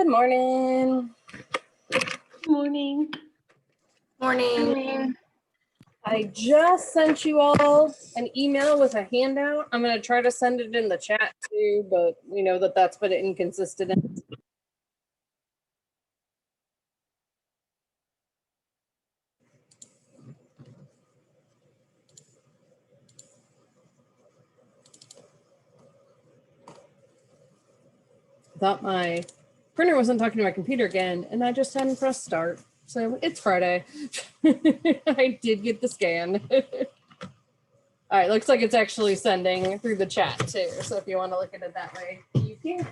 Good morning. Morning. Morning. I just sent you all an email with a handout. I'm going to try to send it in the chat too, but we know that that's been inconsistent. Thought my printer wasn't talking to my computer again, and I just hadn't pressed start. So it's Friday. I did get the scan. All right, looks like it's actually sending through the chat too. So if you want to look at it that way, you can.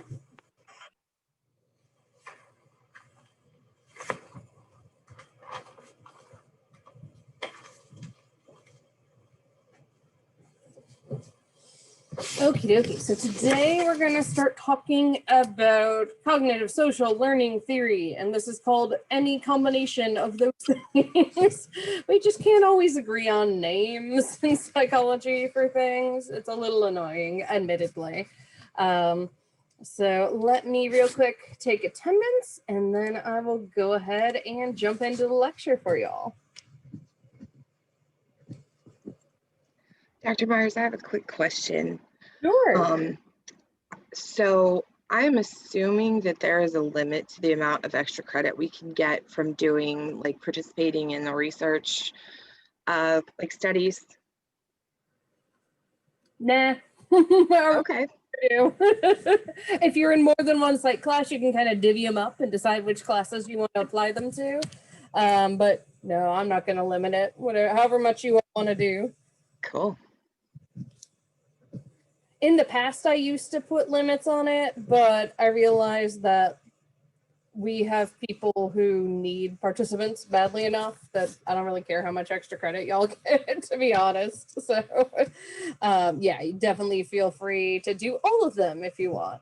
Okie dokie. So today we're going to start talking about cognitive social learning theory, and this is called any combination of those things. We just can't always agree on names in psychology for things. It's a little annoying, admittedly. So let me real quick take attendance, and then I will go ahead and jump into the lecture for y'all. Dr. Myers, I have a quick question. Sure. So I'm assuming that there is a limit to the amount of extra credit we can get from doing, like, participating in the research, like studies. Nah. Okay. If you're in more than one psych class, you can kind of divvy them up and decide which classes you want to apply them to. But no, I'm not going to limit it. Whatever, however much you want to do. Cool. In the past, I used to put limits on it, but I realized that we have people who need participants badly enough that I don't really care how much extra credit y'all get, to be honest. So yeah, you definitely feel free to do all of them if you want.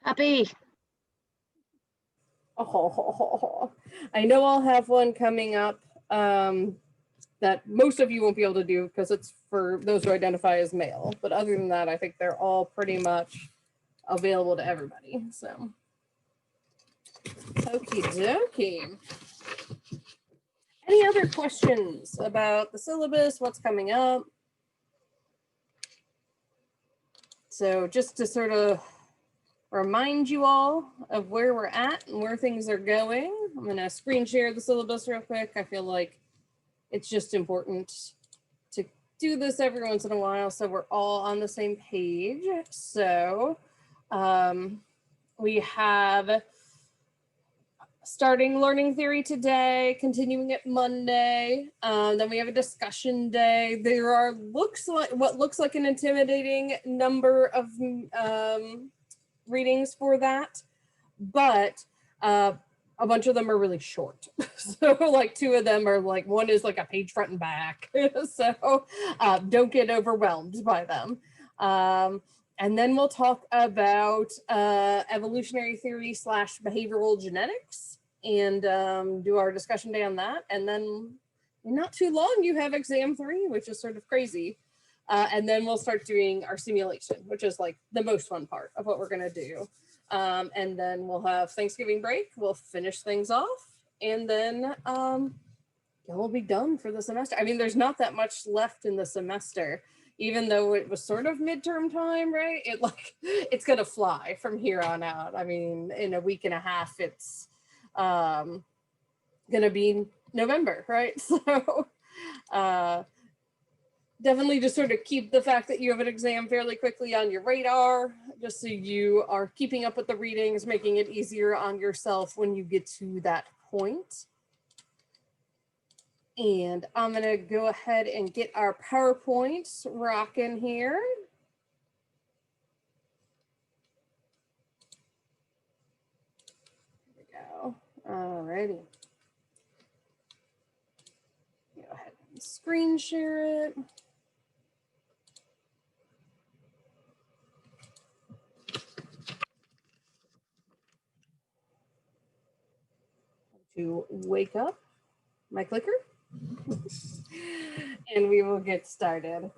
Happy. Oh, I know I'll have one coming up that most of you won't be able to do because it's for those who identify as male. But other than that, I think they're all pretty much available to everybody. So, okie dokie. Any other questions about the syllabus, what's coming up? So just to sort of remind you all of where we're at and where things are going, I'm going to screen share the syllabus real quick. I feel like it's just important to do this every once in a while so we're all on the same page. So we have starting learning theory today, continuing it Monday. Then we have a discussion day. There are what looks like an intimidating number of readings for that, but a bunch of them are really short. So like two of them are like, one is like a page front and back. So don't get overwhelmed by them. And then we'll talk about evolutionary theory / behavioral genetics and do our discussion day on that. And then not too long, you have exam 3, which is sort of crazy. And then we'll start doing our simulation, which is like the most fun part of what we're going to do. And then we'll have Thanksgiving break. We'll finish things off. And then we'll be done for the semester. I mean, there's not that much left in the semester, even though it was sort of midterm time, right? It's going to fly from here on out. I mean, in a week and a half, it's going to be November, right? So definitely just sort of keep the fact that you have an exam fairly quickly on your radar, just so you are keeping up with the readings, making it easier on yourself when you get to that point. And I'm going to go ahead and get our PowerPoint rocking here. There we go. All righty. Go ahead and screen share it. To wake up my clicker. And we will get started.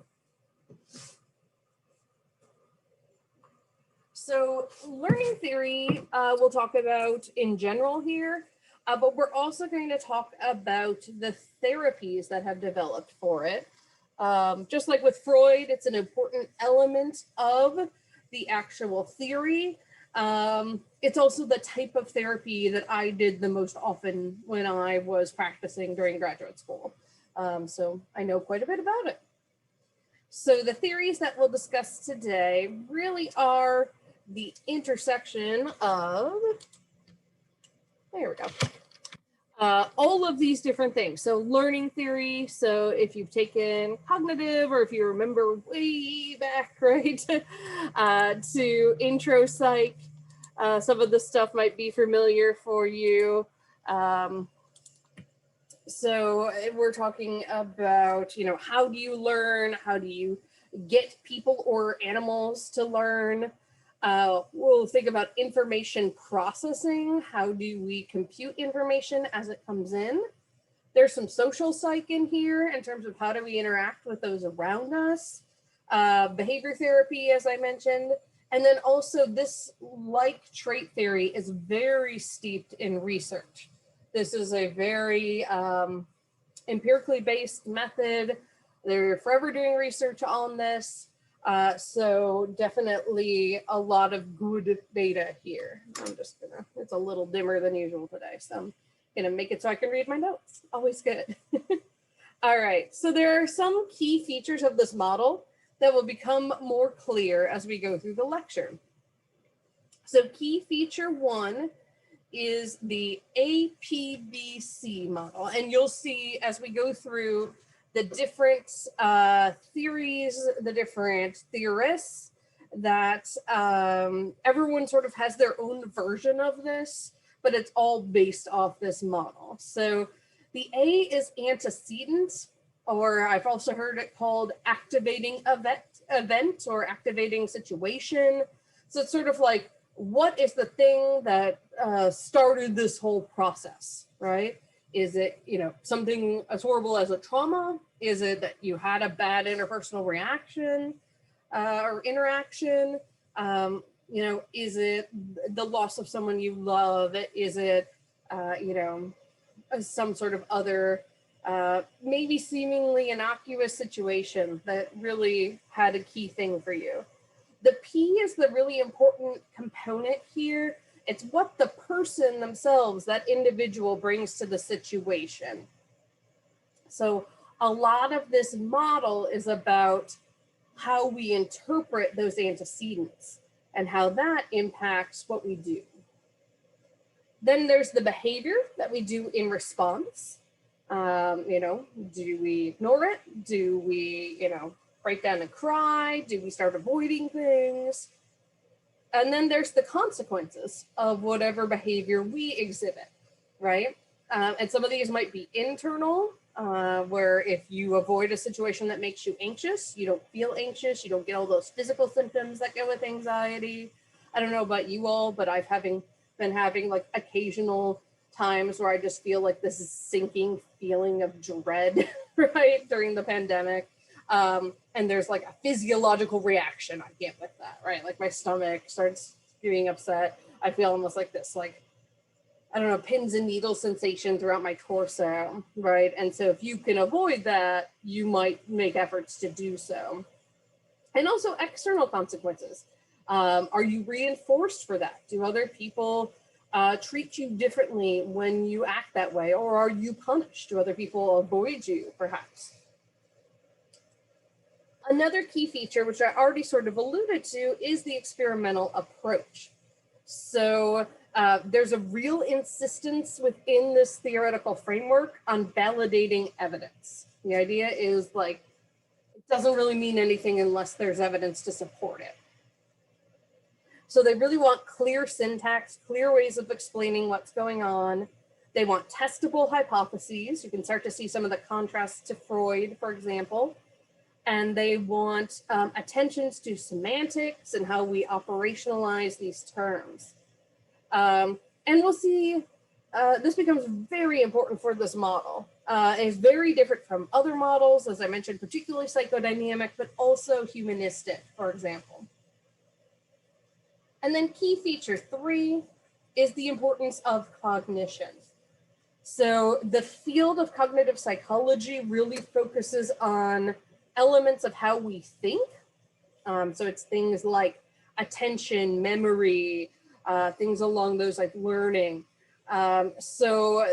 So learning theory, we'll talk about in general here, but we're also going to talk about the therapies that have developed for it. Just like with Freud, it's an important element of the actual theory. It's also the type of therapy that I did the most often when I was practicing during graduate school. So I know quite a bit about it. So the theories that we'll discuss today really are the intersection of, there we go, all of these different things. So learning theory, so if you've taken cognitive or if you remember way back, right, to intro psych, some of the stuff might be familiar for you. So we're talking about, you know, how do you learn? How do you get people or animals to learn? We'll think about information processing. How do we compute information as it comes in? There's some social psych in here in terms of how do we interact with those around us. Behavior therapy, as I mentioned. And then also this like trait theory is very steeped in research. This is a very empirically based method. They're forever doing research on this. So definitely a lot of good data here. I'm just gonna, it's a little dimmer than usual today. So I'm gonna make it so I can read my notes. Always good. All right, so there are some key features of this model that will become more clear as we go through the lecture. So key feature one is the APBC model. And you'll see as we go through the different theories, the different theorists, that everyone sort of has their own version of this, but it's all based off this model. So the A is antecedent, or I've also heard it called activating event or activating situation. So it's sort of like, what is the thing that started this whole process, right? Is it, you know, something as horrible as a trauma? Is it that you had a bad interpersonal reaction or interaction? You know, is it the loss of someone you love? Is it, you know, some sort of other, maybe seemingly innocuous situation that really had a key thing for you? The P is the really important component here. It's what the person themselves, that individual, brings to the situation. So a lot of this model is about how we interpret those antecedents and how that impacts what we do. Then there's the behavior that we do in response. You know, do we ignore it? Do we, you know, break down and cry? Do we start avoiding things? And then there's the consequences of whatever behavior we exhibit, right? And some of these might be internal, where if you avoid a situation that makes you anxious, you don't feel anxious, you don't get all those physical symptoms that go with anxiety. I don't know about you all, but I've been having like occasional times where I just feel like this sinking feeling of dread, right, during the pandemic. And there's like a physiological reaction I get with that, right? Like my stomach starts getting upset. I feel almost like this, like, I don't know, pins and needles sensation throughout my torso, right? And so if you can avoid that, you might make efforts to do so. And also external consequences. Are you reinforced for that? Do other people treat you differently when you act that way? Or are you punished? Do other people avoid you, perhaps? Another key feature, which I already sort of alluded to, is the experimental approach. So there's a real insistence within this theoretical framework on validating evidence. The idea is like, it doesn't really mean anything unless there's evidence to support it. So they really want clear syntax, clear ways of explaining what's going on. They want testable hypotheses. You can start to see some of the contrasts to Freud, for example. And they want attentions to semantics and how we operationalize these terms. And we'll see this becomes very important for this model. It's very different from other models, as I mentioned, particularly psychodynamic, but also humanistic, for example. And then key feature 3 is the importance of cognition. So the field of cognitive psychology really focuses on elements of how we think. So it's things like attention, memory, things along those like learning. So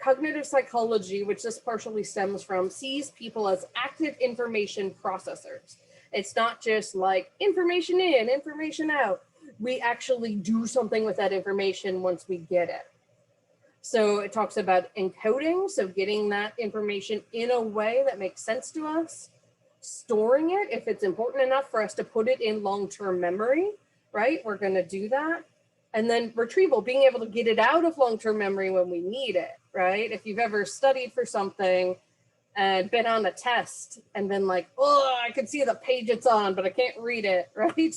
cognitive psychology, which this partially stems from, sees people as active information processors. It's not just like information in, information out. We actually do something with that information once we get it. So it talks about encoding, so getting that information in a way that makes sense to us, storing it if it's important enough for us to put it in long-term memory, right? We're going to do that. And then retrieval, being able to get it out of long-term memory when we need it, right? If you've ever studied for something and been on a test and been like, oh, I can see the page it's on, but I can't read it, right?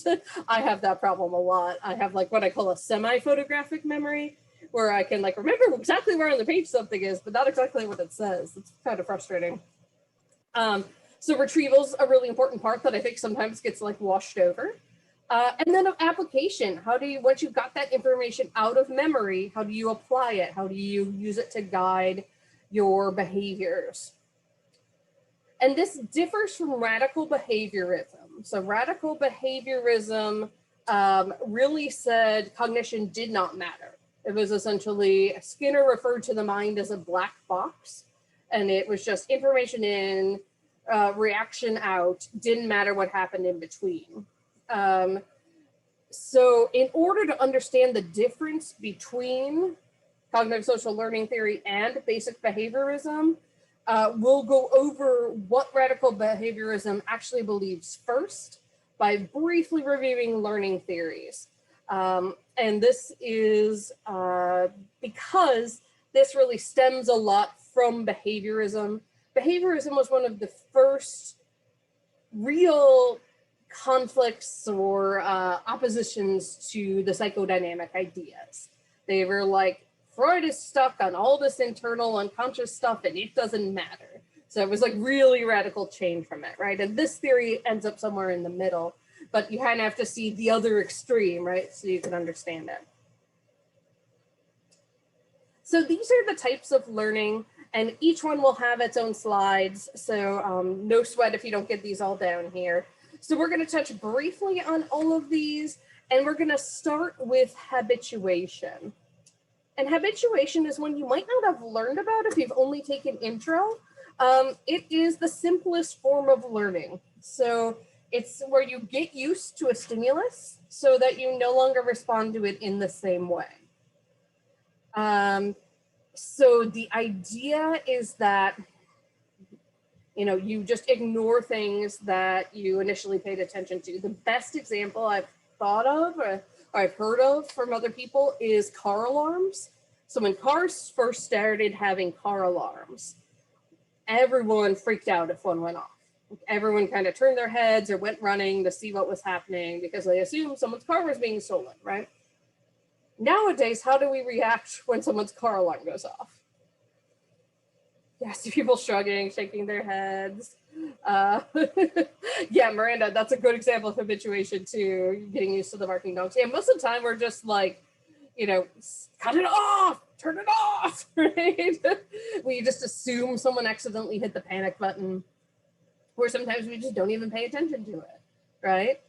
I have that problem a lot. I have like what I call a semi-photographic memory, where I can like remember exactly where on the page something is, but not exactly what it says. It's kind of frustrating. So retrieval's a really important part that I think sometimes gets like washed over. And then application, how do you, once you've got that information out of memory, how do you apply it? How do you use it to guide your behaviors? And this differs from radical behaviorism. So radical behaviorism really said cognition did not matter. It was essentially, Skinner referred to the mind as a black box, and it was just information in, reaction out, didn't matter what happened in between. So in order to understand the difference between cognitive social learning theory and basic behaviorism, we'll go over what radical behaviorism actually believes first by briefly reviewing learning theories. And this is because this really stems a lot from behaviorism. Behaviorism was one of the first real conflicts or oppositions to the psychodynamic ideas. They were like, Freud is stuck on all this internal unconscious stuff and it doesn't matter. So it was like really radical change from it, right? And this theory ends up somewhere in the middle, but you kind of have to see the other extreme, right? So you can understand it. So these are the types of learning, and each one will have its own slides. So no sweat if you don't get these all down here. So we're going to touch briefly on all of these, and we're going to start with habituation. And habituation is one you might not have learned about if you've only taken intro. It is the simplest form of learning. So it's where you get used to a stimulus so that you no longer respond to it in the same way. So the idea is that, you know, you just ignore things that you initially paid attention to. The best example I've thought of or I've heard of from other people is car alarms. So when cars first started having car alarms, everyone freaked out if one went off. Everyone kind of turned their heads or went running to see what was happening because they assumed someone's car was being stolen, right? Nowadays, how do we react when someone's car alarm goes off? Yeah, I see people shrugging, shaking their heads. Yeah, Miranda, that's a good example of habituation too, getting used to the barking dogs. Yeah, most of the time we're just like, you know, cut it off, turn it off, right? We just assume someone accidentally hit the panic button, or sometimes we just don't even pay attention to it, right?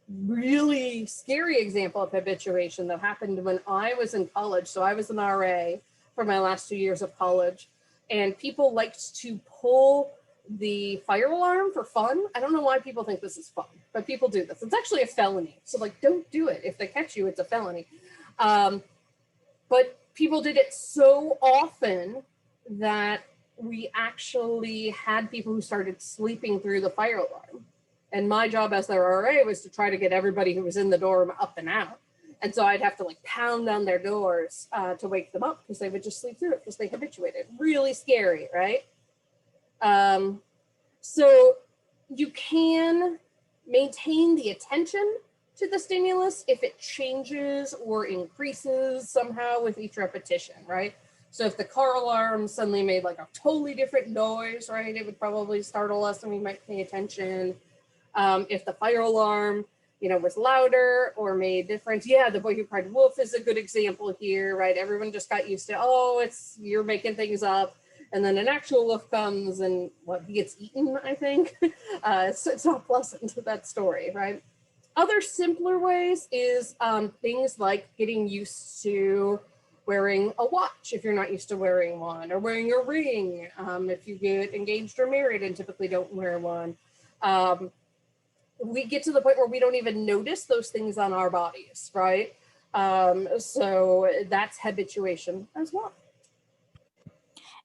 Really scary example of habituation that happened when I was in college. So I was an RA for my last 2 years of college, and people liked to pull the fire alarm for fun. I don't know why people think this is fun, but people do this. It's actually a felony. So like, don't do it. If they catch you, it's a felony. But people did it so often that we actually had people who started sleeping through the fire alarm. And my job as their RA was to try to get everybody who was in the dorm up and out. And so I'd have to like pound down their doors to wake them up because they would just sleep through it because they habituated. Really scary, right? So you can maintain the attention to the stimulus if it changes or increases somehow with each repetition, right? So if the car alarm suddenly made like a totally different noise, right, it would probably startle us and we might pay attention. If the fire alarm was louder or made difference. Yeah, the boy who cried wolf is a good example here, right? Everyone just got used to, oh, you're making things up. And then an actual wolf comes and he gets eaten, I think. It's not pleasant, that story, right? Other simpler ways is things like getting used to wearing a watch if you're not used to wearing one, or wearing a ring if you get engaged or married and typically don't wear one. We get to the point where we don't even notice those things on our bodies, right? So that's habituation as well.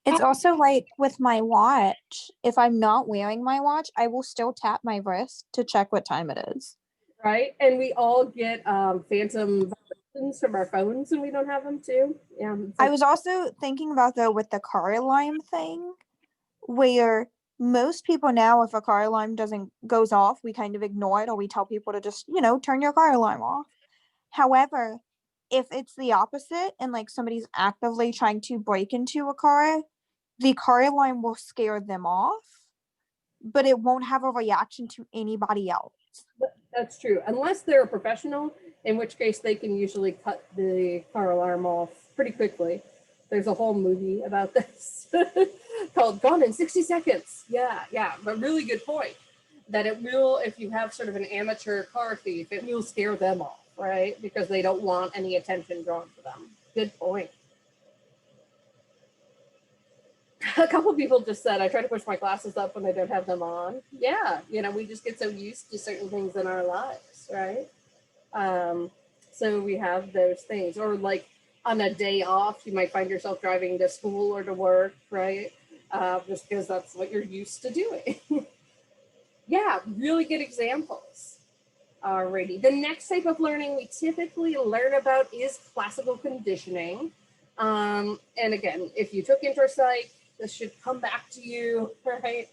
It's also like with my watch, if I'm not wearing my watch, I will still tap my wrist to check what time it is. Right. And we all get phantom vibrations from our phones and we don't have them too. Yeah. I was also thinking about though with the car alarm thing, where most people now, if a car alarm goes off, we kind of ignore it, or we tell people to just, turn your car alarm off. However, if it's the opposite and like somebody's actively trying to break into a car, the car alarm will scare them off, but it won't have a reaction to anybody else. That's true. Unless they're a professional, in which case they can usually cut the car alarm off pretty quickly. There's a whole movie about this called Gone in 60 Seconds. Yeah. But really good point that it will, if you have sort of an amateur car thief, it will scare them off, right? Because they don't want any attention drawn to them. Good point. A couple people just said, I try to push my glasses up when I don't have them on. Yeah, we just get so used to certain things in our lives, right? So we have those things. Or like on a day off, you might find yourself driving to school or to work, right? Just because that's what you're used to doing. Yeah, really good examples. Alrighty, the next type of learning we typically learn about is classical conditioning. And again, if you took intro psych, this should come back to you, right?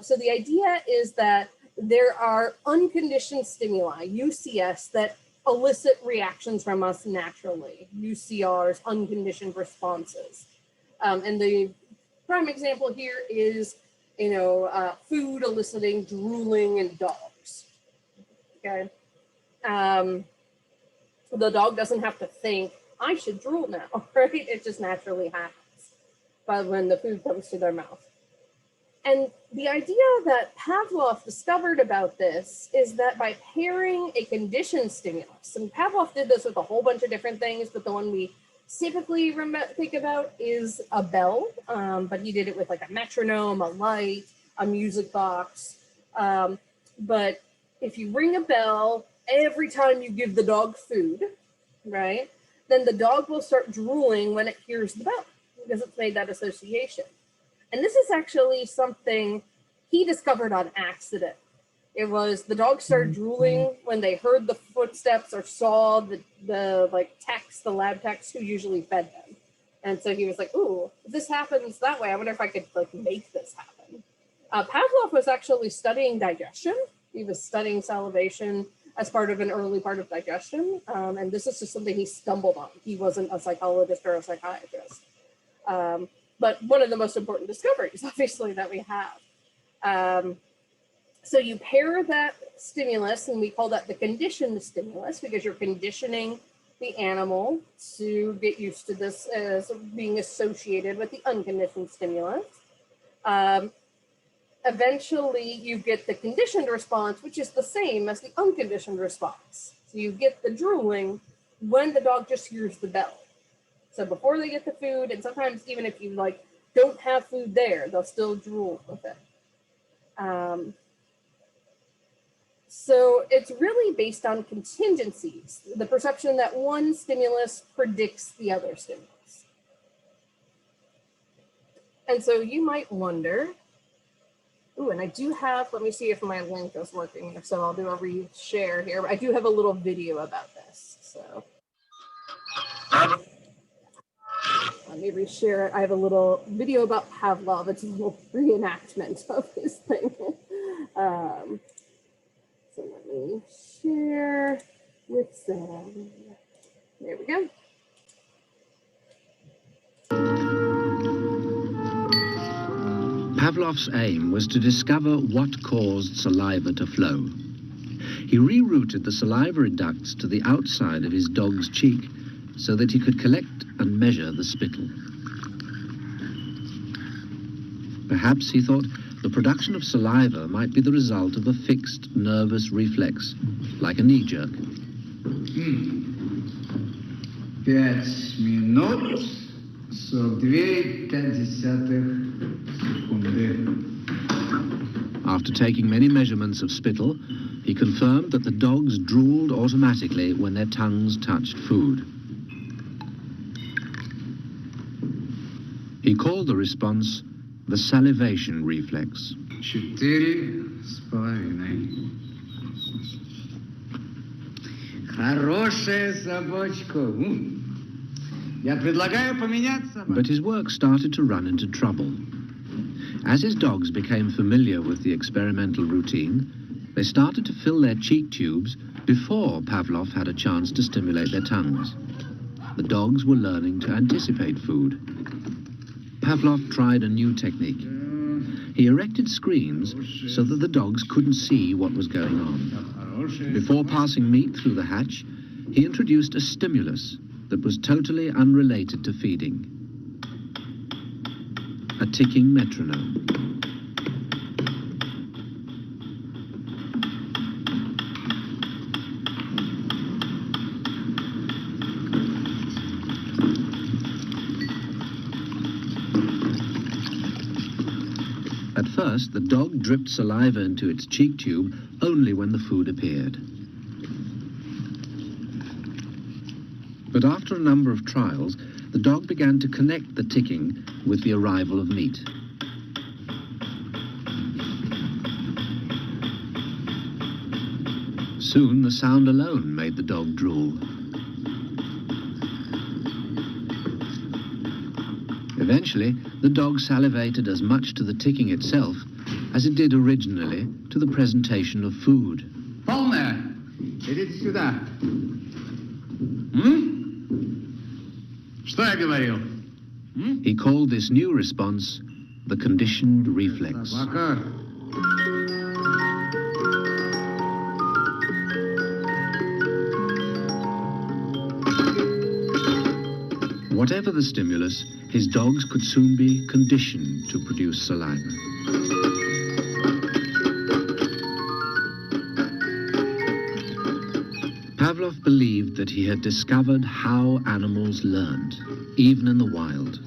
So the idea is that there are unconditioned stimuli, UCS, that elicit reactions from us naturally, UCRs, unconditioned responses. And the prime example here is, food eliciting drooling in dogs, okay? The dog doesn't have to think, I should drool now, right? It just naturally happens. But when the food comes to their mouth. And the idea that Pavlov discovered about this is that by pairing a conditioned stimulus, and Pavlov did this with a whole bunch of different things, but the one we typically think about is a bell, but he did it with like a metronome, a light, a music box. But if you ring a bell every time you give the dog food, right, then the dog will start drooling when it hears the bell, because it's made that association. And this is actually something he discovered on accident. It was the dogs started drooling when they heard the footsteps or saw the techs, the lab techs who usually fed them. And so he was like, ooh, if this happens that way, I wonder if I could make this happen. Pavlov was actually studying digestion. He was studying salivation as part of an early part of digestion. And this is just something he stumbled on. He wasn't a psychologist or a psychiatrist. But one of the most important discoveries, obviously, that we have. So you pair that stimulus, and we call that the conditioned stimulus, because you're conditioning the animal to get used to this as being associated with the unconditioned stimulus. Eventually, you get the conditioned response, which is the same as the unconditioned response. So you get the drooling when the dog just hears the bell. So before they get the food, and sometimes even if you don't have food there, they'll still drool with it. So it's really based on contingencies, the perception that one stimulus predicts the other stimulus. And so you might wonder, ooh, and I do have, let me see if my link is working. So I'll do a reshare here. I do have a little video about this, so. Let me reshare it. I have a little video about Pavlov. It's a little reenactment of his thing. So let me share with Sam. There we go. Pavlov's aim was to discover what caused saliva to flow. He rerouted the salivary ducts to the outside of his dog's cheek so that he could collect and measure the spittle. Perhaps, he thought, the production of saliva might be the result of a fixed nervous reflex, like a knee jerk. 5 минут 42,5 секунды. After taking many measurements of spittle, he confirmed that the dogs drooled automatically when their tongues touched food. He called the response the salivation reflex. 4,5. Хорошая собачка. Я предлагаю поменять собаку. But his work started to run into trouble. As his dogs became familiar with the experimental routine, they started to fill their cheek tubes before Pavlov had a chance to stimulate their tongues. The dogs were learning to anticipate food. Pavlov tried a new technique. He erected screens so that the dogs couldn't see what was going on. Before passing meat through the hatch, he introduced a stimulus that was totally unrelated to feeding. A ticking metronome. At first, the dog dripped saliva into its cheek tube only when the food appeared. But after a number of trials, the dog began to connect the ticking with the arrival of meat. Soon, the sound alone made the dog drool. Eventually, the dog salivated as much to the ticking itself as it did originally to the presentation of food. Полная. Идите сюда. Что я говорил? He called this new response the conditioned reflex. Собака. Whatever the stimulus, his dogs could soon be conditioned to produce saliva. Pavlov believed that he had discovered how animals learned, even in the wild.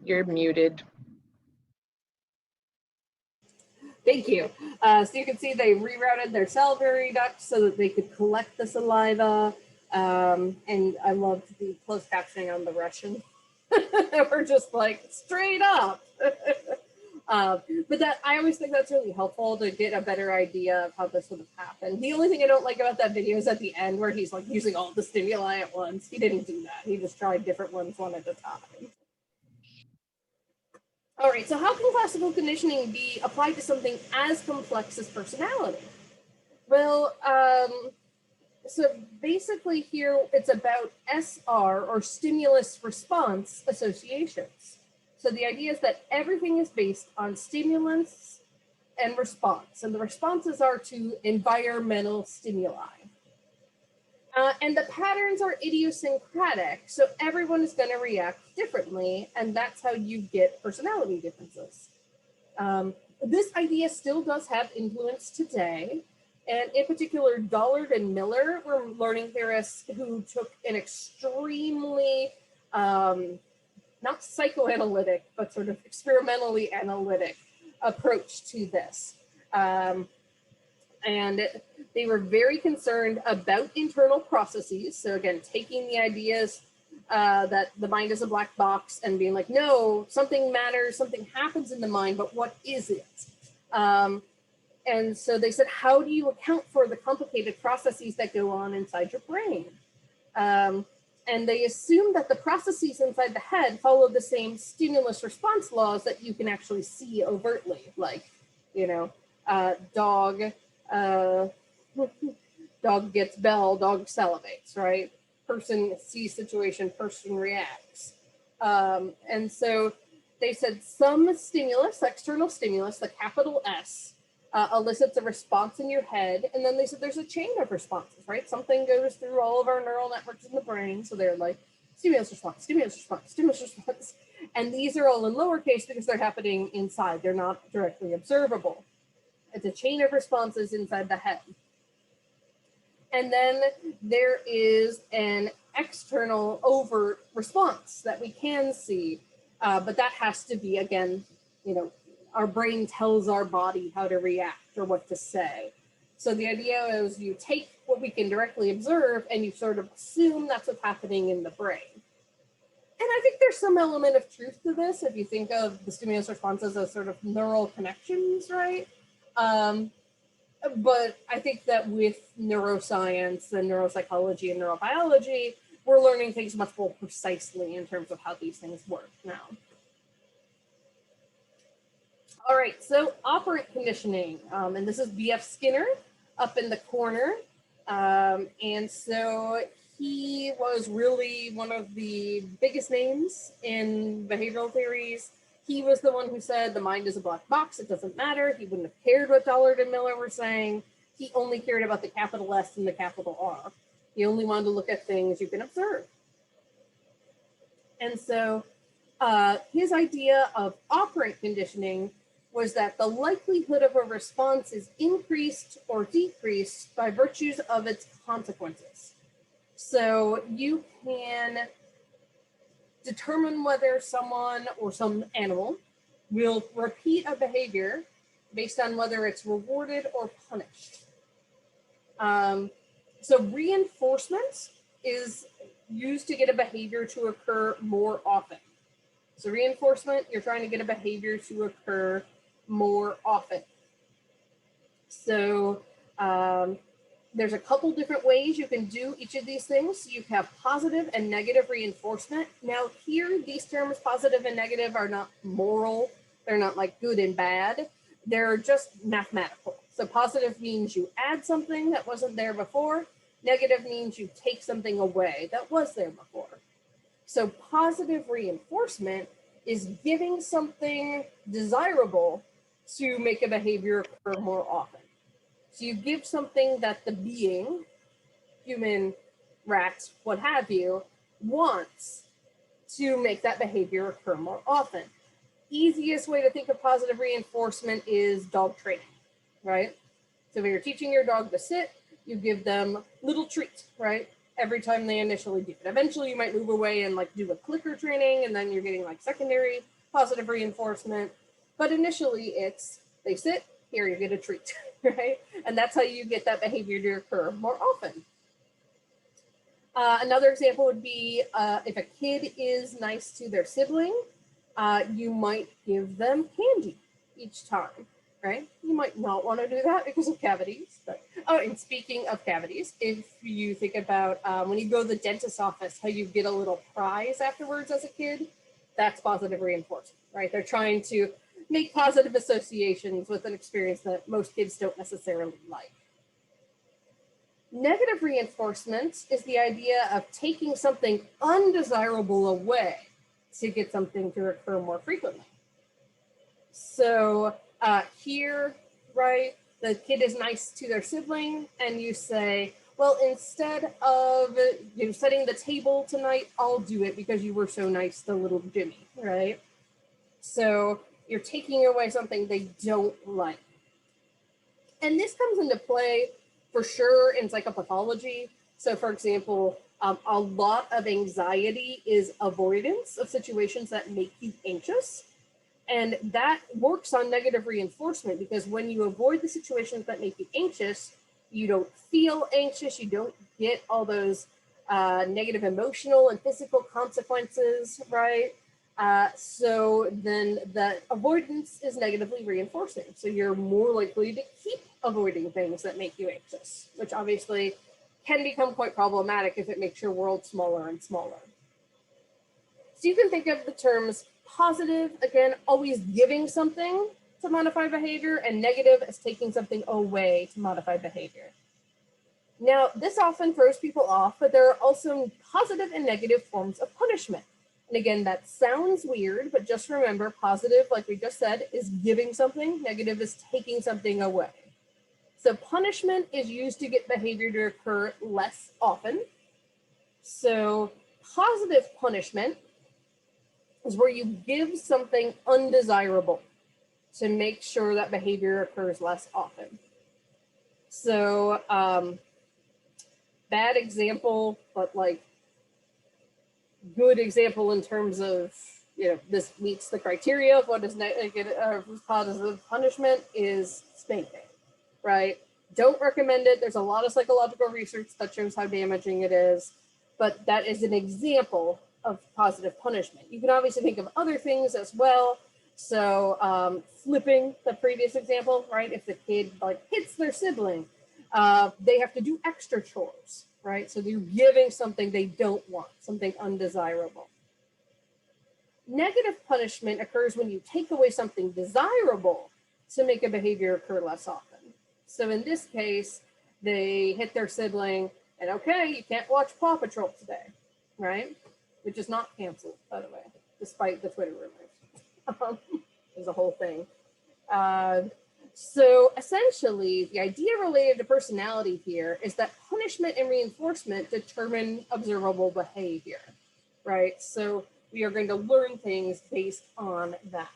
You're muted. Thank you. So you can see they rerouted their salivary ducts so that they could collect the saliva. And I loved the closed captioning on the Russian. We're just like straight up. But that I always think that's really helpful to get a better idea of how this would have happened. The only thing I don't like about that video is at the end where he's like using all the stimuli at once. He didn't do that. He just tried different ones one at a time. All right, so how can classical conditioning be applied to something as complex as personality? Well, so basically here it's about SR, or stimulus response associations. So the idea is that everything is based on stimulus and response, and the responses are to environmental stimuli. And the patterns are idiosyncratic, so everyone is going to react differently, and that's how you get personality differences. This idea still does have influence today, and in particular, Dollard and Miller were learning theorists who took an extremely, not psychoanalytic, but sort of experimentally analytic approach to this. And they were very concerned about internal processes. So again, taking the ideas that the mind is a black box and being like, no, something matters, something happens in the mind, but what is it? And so they said, how do you account for the complicated processes that go on inside your brain? And they assumed that the processes inside the head follow the same stimulus response laws that you can actually see overtly, like, you know, dog Dog gets bell, dog salivates, right? Person sees situation, person reacts. And so they said some stimulus, external stimulus, the capital S, elicits a response in your head. And then they said there's a chain of responses, right? Something goes through all of our neural networks in the brain. So they're like stimulus response, stimulus response, stimulus response. And these are all in lowercase because they're happening inside. They're not directly observable. It's a chain of responses inside the head. And then there is an external overt response that we can see, but that has to be, again, you know, our brain tells our body how to react or what to say. So the idea is you take what we can directly observe and you sort of assume that's what's happening in the brain. And I think there's some element of truth to this if you think of the stimulus responses as sort of neural connections, right? But I think that with neuroscience and neuropsychology and neurobiology, we're learning things much more precisely in terms of how these things work now. All right, so operant conditioning, and this is B.F. Skinner up in the corner. And so he was really one of the biggest names in behavioral theories. He was the one who said the mind is a black box, it doesn't matter. He wouldn't have cared what Dollard and Miller were saying. He only cared about the capital S and the capital R. He only wanted to look at things you can observe. And so his idea of operant conditioning was that the likelihood of a response is increased or decreased by virtues of its consequences. So you can determine whether someone or some animal will repeat a behavior based on whether it's rewarded or punished. So reinforcement is used to get a behavior to occur more often. So reinforcement, you're trying to get a behavior to occur more often. So there's a couple different ways you can do each of these things. You have positive and negative reinforcement. Now here, these terms positive and negative are not moral. They're not like good and bad. They're just mathematical. So positive means you add something that wasn't there before. Negative means you take something away that was there before. So positive reinforcement is giving something desirable to make a behavior occur more often. So you give something that the being, human, rat, what have you, wants to make that behavior occur more often. Easiest way to think of positive reinforcement is dog training, right? So if you're teaching your dog to sit, you give them little treats, right? Every time they initially do it. Eventually you might move away and like do a clicker training, and then you're getting like secondary positive reinforcement. But initially it's, they sit, here you get a treat, right? And that's how you get that behavior to occur more often. Another example would be if a kid is nice to their sibling, you might give them candy each time, right? You might not want to do that because of cavities. But, oh, and speaking of cavities, if you think about when you go to the dentist's office, how you get a little prize afterwards as a kid, that's positive reinforcement, right? They're trying to make positive associations with an experience that most kids don't necessarily like. Negative reinforcement is the idea of taking something undesirable away to get something to occur more frequently. So here, right, the kid is nice to their sibling, and you say, well, instead of setting the table tonight, I'll do it because you were so nice to little Jimmy, right? So you're taking away something they don't like. And this comes into play for sure in psychopathology. So for example, a lot of anxiety is avoidance of situations that make you anxious. And that works on negative reinforcement, because when you avoid the situations that make you anxious, you don't feel anxious, you don't get all those negative emotional and physical consequences, right? So then the avoidance is negatively reinforcing. So you're more likely to keep avoiding things that make you anxious, which obviously can become quite problematic if it makes your world smaller and smaller. So you can think of the terms positive, again, always giving something to modify behavior, and negative as taking something away to modify behavior. Now, this often throws people off, but there are also positive and negative forms of punishment. And again, that sounds weird, but just remember, positive, like we just said, is giving something, negative is taking something away. So punishment is used to get behavior to occur less often. So positive punishment is where you give something undesirable to make sure that behavior occurs less often. So bad example, but like good example in terms of, you know, this meets the criteria of what is positive punishment is spanking, right? Don't recommend it. There's a lot of psychological research that shows how damaging it is, but that is an example of positive punishment. You can obviously think of other things as well. So flipping the previous example, right? If the kid like hits their sibling, they have to do extra chores, right? So they're giving something they don't want, something undesirable. Negative punishment occurs when you take away something desirable to make a behavior occur less often. So in this case, they hit their sibling and okay, you can't watch Paw Patrol today, right? Which is not canceled, by the way, despite the Twitter rumors. There's a whole thing. So essentially, the idea related to personality here is that punishment and reinforcement determine observable behavior, right? So we are going to learn things based on that.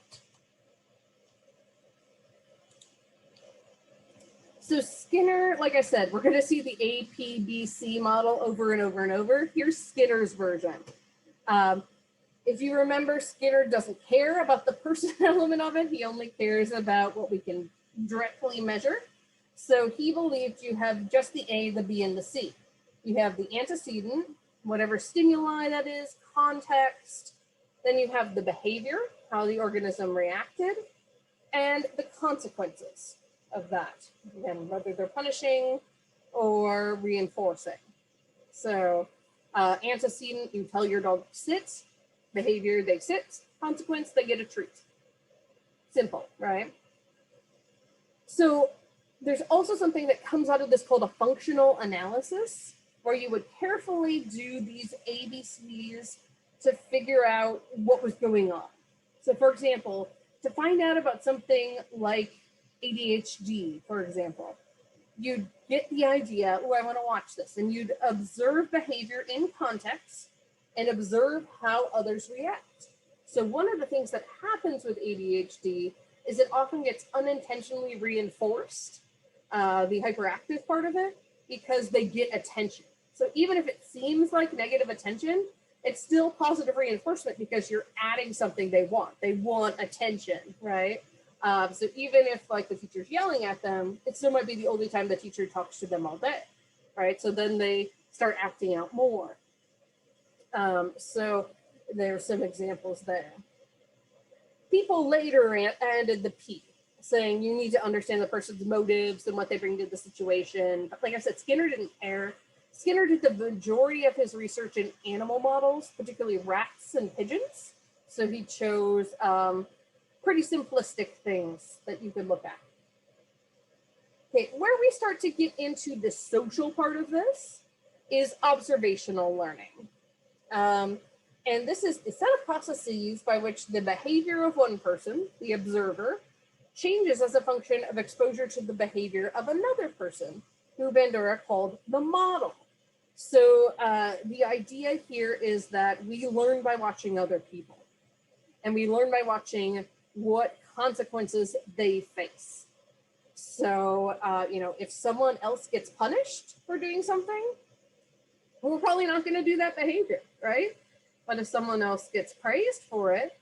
So Skinner, like I said, we're going to see the APBC model over and over and over. Here's Skinner's version. If you remember, Skinner doesn't care about the person element of it. He only cares about what we can directly measure. So he believed you have just the A, the B, and the C. You have the antecedent, whatever stimuli that is, context. Then you have the behavior, how the organism reacted, and the consequences of that, and whether they're punishing or reinforcing. So antecedent, you tell your dog to sit. Behavior, they sit. Consequence, they get a treat. Simple, right? So there's also something that comes out of this called a functional analysis, where you would carefully do these ABCs to figure out what was going on. So for example, to find out about something like ADHD, for example, you'd get the idea, oh, I want to watch this, and you'd observe behavior in context and observe how others react. So one of the things that happens with ADHD is it often gets unintentionally reinforced, the hyperactive part of it, because they get attention. So even if it seems like negative attention, it's still positive reinforcement because you're adding something they want. They want attention, right? So even if like the teacher's yelling at them, it still might be the only time the teacher talks to them all day, right? So then they start acting out more. So there's some examples there. People later added the P, saying you need to understand the person's motives and what they bring to the situation. But like I said, Skinner didn't care. Skinner did the majority of his research in animal models, particularly rats and pigeons. So he chose pretty simplistic things that you could look at. Okay, where we start to get into the social part of this is observational learning. And this is a set of processes by which the behavior of one person, the observer, changes as a function of exposure to the behavior of another person, who Bandura called the model. So the idea here is that we learn by watching other people, and we learn by watching what consequences they face. So, if someone else gets punished for doing something, we're probably not going to do that behavior, right? But if someone else gets praised for it,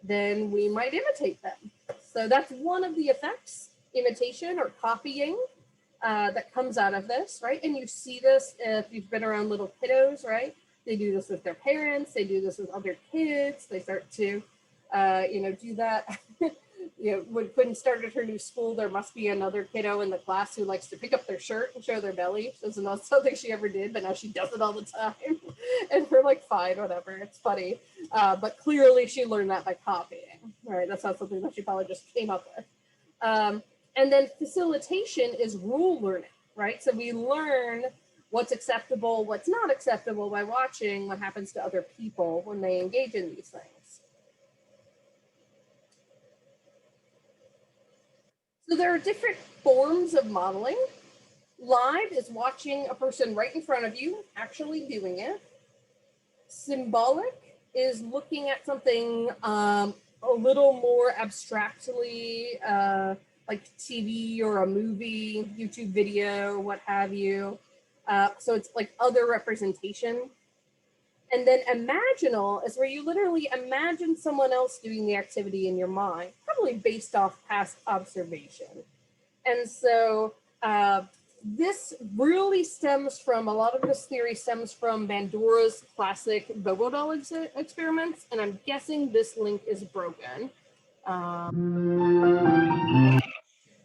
then we might imitate them. So that's one of the effects, imitation or copying, that comes out of this, right? And you see this if you've been around little kiddos, right? They do this with their parents. They do this with other kids. They start to, do that. When Quinn started her new school, there must be another kiddo in the class who likes to pick up their shirt and show their belly. This is not something she ever did, but now she does it all the time. And we're like, fine, whatever. It's funny. But clearly she learned that by copying, right? That's not something that she probably just came up with. And then facilitation is rule learning, right? So we learn what's acceptable, what's not acceptable by watching what happens to other people when they engage in these things. So there are different forms of modeling. Live is watching a person right in front of you actually doing it. Symbolic is looking at something a little more abstractly, like TV or a movie, YouTube video, what have you. So it's like other representation. And then imaginal is where you literally imagine someone else doing the activity in your mind, probably based off past observation. And so this really stems from, a lot of this theory stems from Bandura's classic Bobo doll experiments, and I'm guessing this link is broken. All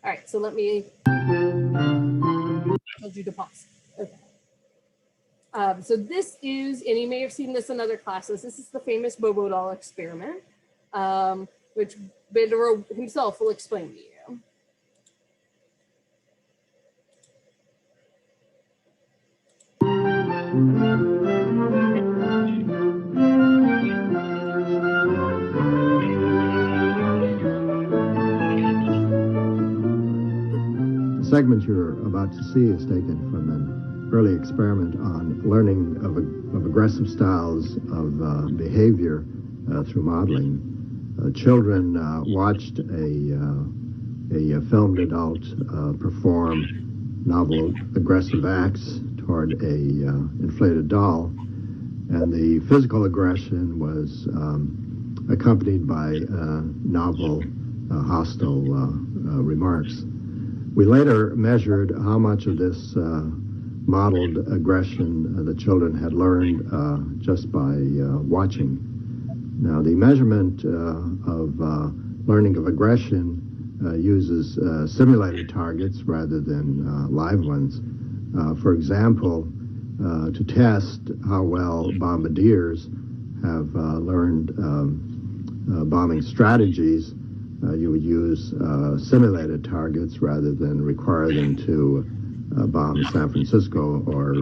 right, so let me, I told you to pause. Okay. So this is, and you may have seen this in other classes, this is the famous Bobo doll experiment, which Bandura himself will explain to you. The segment you're about to see is taken from an early experiment on learning of aggressive styles of behavior through modeling. Children watched a filmed adult perform novel aggressive acts toward a inflated doll, and the physical aggression was accompanied by novel hostile remarks. We later measured how much of this modeled aggression the children had learned just by watching. Now, the measurement of learning of aggression uses simulated targets rather than live ones. For example, to test how well bombardiers have learned bombing strategies, you would use simulated targets rather than require them to bomb San Francisco or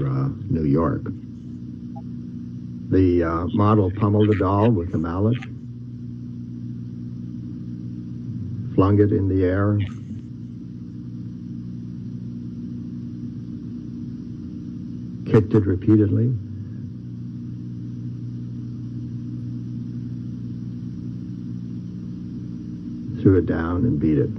New York. The model pummeled the doll with a mallet, flung it in the air, kicked it repeatedly, threw it down and beat it.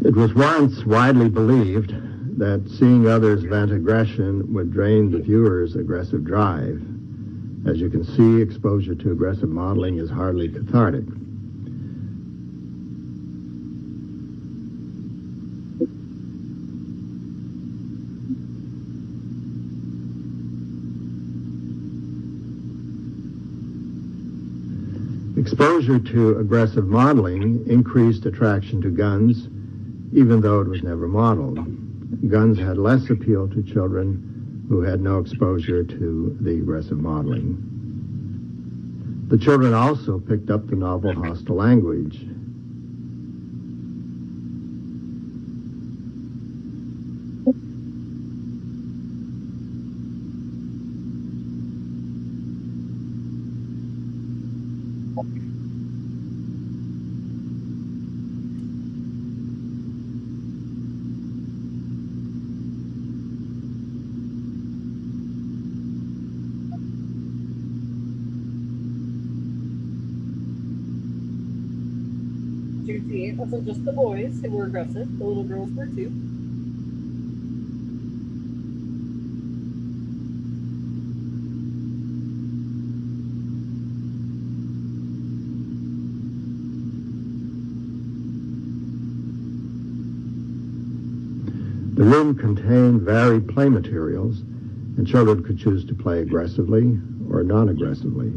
It was once widely believed that seeing others vent aggression would drain the viewer's aggressive drive. As you can see, exposure to aggressive modeling is hardly cathartic. Exposure to aggressive modeling increased attraction to guns, even though it was never modeled. Guns had less appeal to children who had no exposure to the aggressive modeling. The children also picked up the novel hostile language. It wasn't just the boys who were aggressive, the little girls were too. The room contained varied play materials, and children could choose to play aggressively or non-aggressively.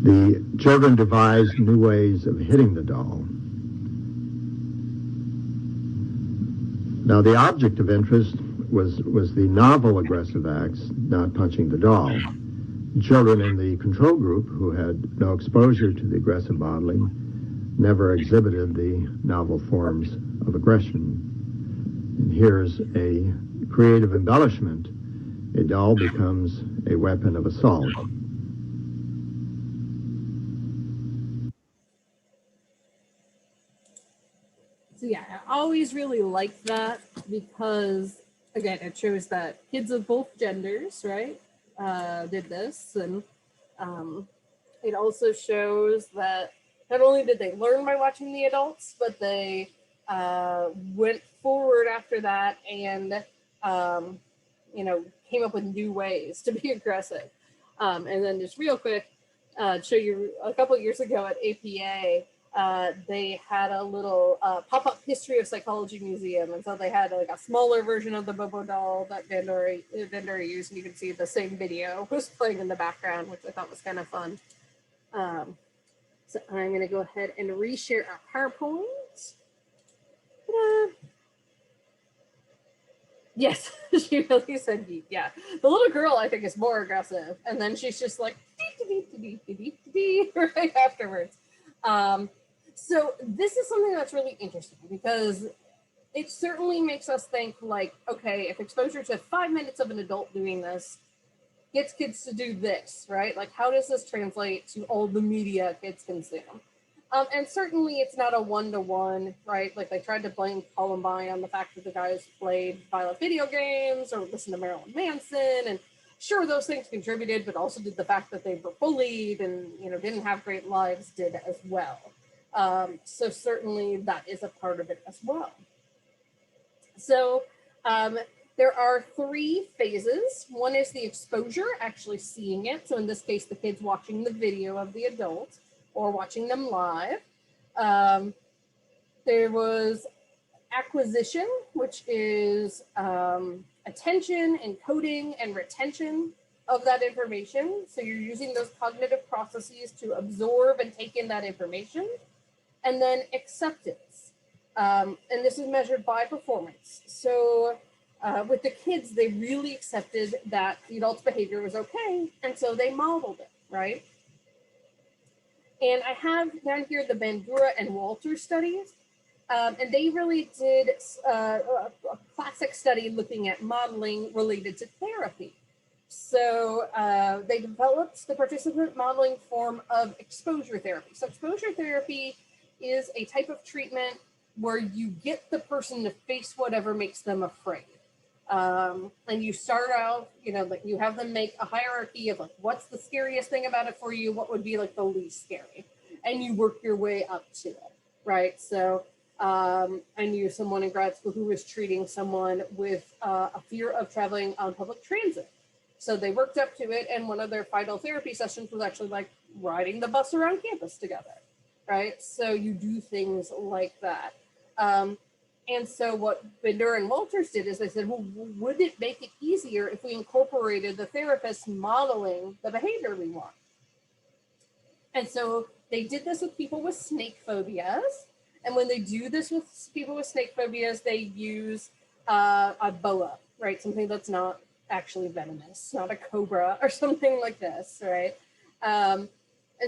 The children devised new ways of hitting the doll. Now, the object of interest was the novel aggressive acts, not punching the doll. Children in the control group who had no exposure to the aggressive modeling never exhibited the novel forms of aggression. And here's a creative embellishment. A doll becomes a weapon of assault. So yeah, I always really liked that because, again, it shows that kids of both genders, right, did this. And it also shows that not only did they learn by watching the adults, but they went forward after that and, came up with new ways to be aggressive. And then just real quick, show you a couple of years ago at APA, they had a little pop-up history of psychology museum, and so they had like a smaller version of the Bobo doll that Vendor used, and you can see the same video was playing in the background, which I thought was kind of fun. So I'm going to go ahead and reshare our PowerPoint. Ta-da. Yes, she really said yeet. Yeah, the little girl I think is more aggressive, and then she's just like right afterwards. So this is something that's really interesting because it certainly makes us think like, okay, if exposure to 5 minutes of an adult doing this gets kids to do this, right? Like, how does this translate to all the media kids consume? And certainly it's not a one-to-one, right? Like they tried to blame Columbine on the fact that the guys played violent video games or listened to Marilyn Manson. And sure, those things contributed, but also did the fact that they were bullied and, didn't have great lives did as well. So certainly that is a part of it as well. So there are 3 phases. One is the exposure, actually seeing it. So in this case, the kids watching the video of the adult or watching them live. There was acquisition, which is attention, encoding, and retention of that information. So you're using those cognitive processes to absorb and take in that information. And then acceptance. And this is measured by performance. So with the kids, they really accepted that the adult's behavior was okay. And so they modeled it, right? And I have down here the Bandura and Walter studies. And they really did a classic study looking at modeling related to therapy. So they developed the participant modeling form of exposure therapy. So exposure therapy is a type of treatment where you get the person to face whatever makes them afraid. And you start out, like you have them make a hierarchy of like, what's the scariest thing about it for you? What would be like the least scary? And you work your way up to it, right? So I knew someone in grad school who was treating someone with a fear of traveling on public transit. So they worked up to it, and one of their final therapy sessions was actually like riding the bus around campus together, right? So you do things like that. And so what Bender and Walters did is they said, well, would it make it easier if we incorporated the therapist modeling the behavior we want? And so they did this with people with snake phobias. And when they do this with people with snake phobias, they use a boa, right? Something that's not actually venomous, not a cobra or something like this, right? And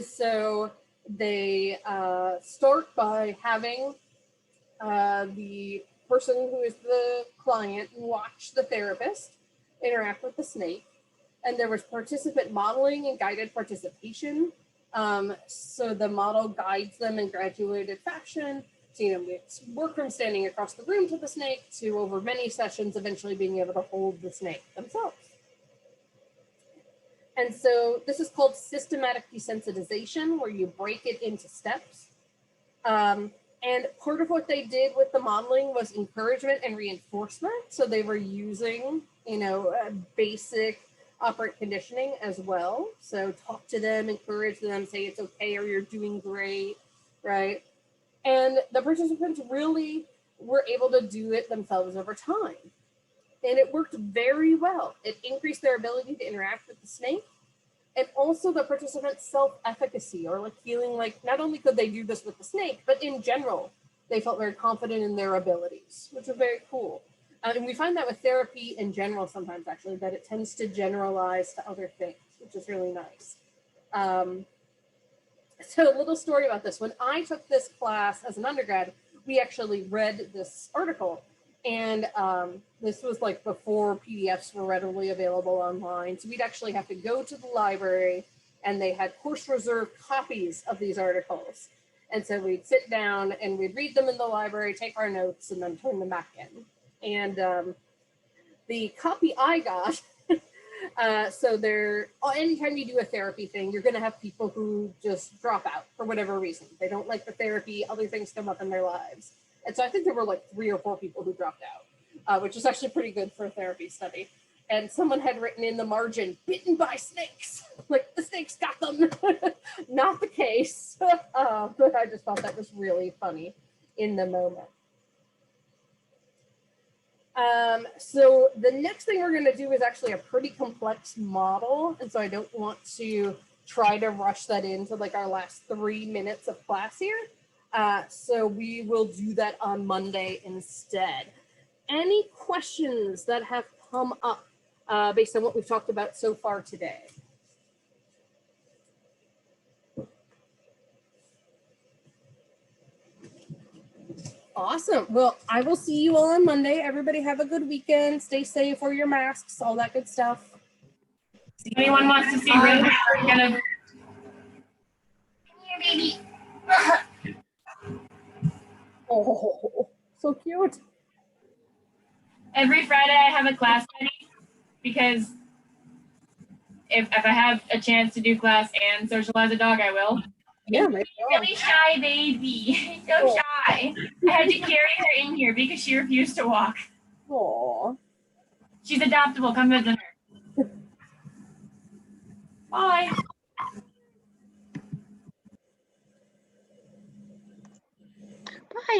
so they start by having the person who is the client watch the therapist interact with the snake. And there was participant modeling and guided participation. So the model guides them in graduated fashion to, work from standing across the room to the snake to over many sessions, eventually being able to hold the snake themselves. And so this is called systematic desensitization, where you break it into steps. And part of what they did with the modeling was encouragement and reinforcement. So they were using, basic operant conditioning as well. So talk to them, encourage them, say it's okay or you're doing great, right? And the participants really were able to do it themselves over time. And it worked very well. It increased their ability to interact with the snake. And also the participants' self-efficacy, or like feeling like not only could they do this with the snake, but in general, they felt very confident in their abilities, which was very cool. And we find that with therapy in general sometimes, actually, that it tends to generalize to other things, which is really nice. So a little story about this. When I took this class as an undergrad, we actually read this article. And this was like before PDFs were readily available online. So we'd actually have to go to the library, and they had course reserve copies of these articles. And so we'd sit down and we'd read them in the library, take our notes, and then turn them back in. And the copy I got, so anytime you do a therapy thing, you're going to have people who just drop out for whatever reason. They don't like the therapy, other things come up in their lives. And so I think there were like 3 or 4 people who dropped out, which is actually pretty good for a therapy study. And someone had written in the margin, bitten by snakes, like the snakes got them. Not the case, but I just thought that was really funny in the moment. So the next thing we're going to do is actually a pretty complex model. And so I don't want to try to rush that into like our last 3 minutes of class here. So we will do that on Monday instead. Any questions that have come up based on what we've talked about so far today? Awesome. Well, I will see you all on Monday. Everybody have a good weekend. Stay safe, wear your masks, all that good stuff. If anyone wants to see Red, we're gonna. Come here, baby. Oh, so cute. Every Friday I have a class study because if I have a chance to do class and socialize a dog, I will. Yeah, She's a really shy baby. So shy. I had to carry her in here because she refused to walk. Aw. She's adoptable. Come visit her. Bye. Bye.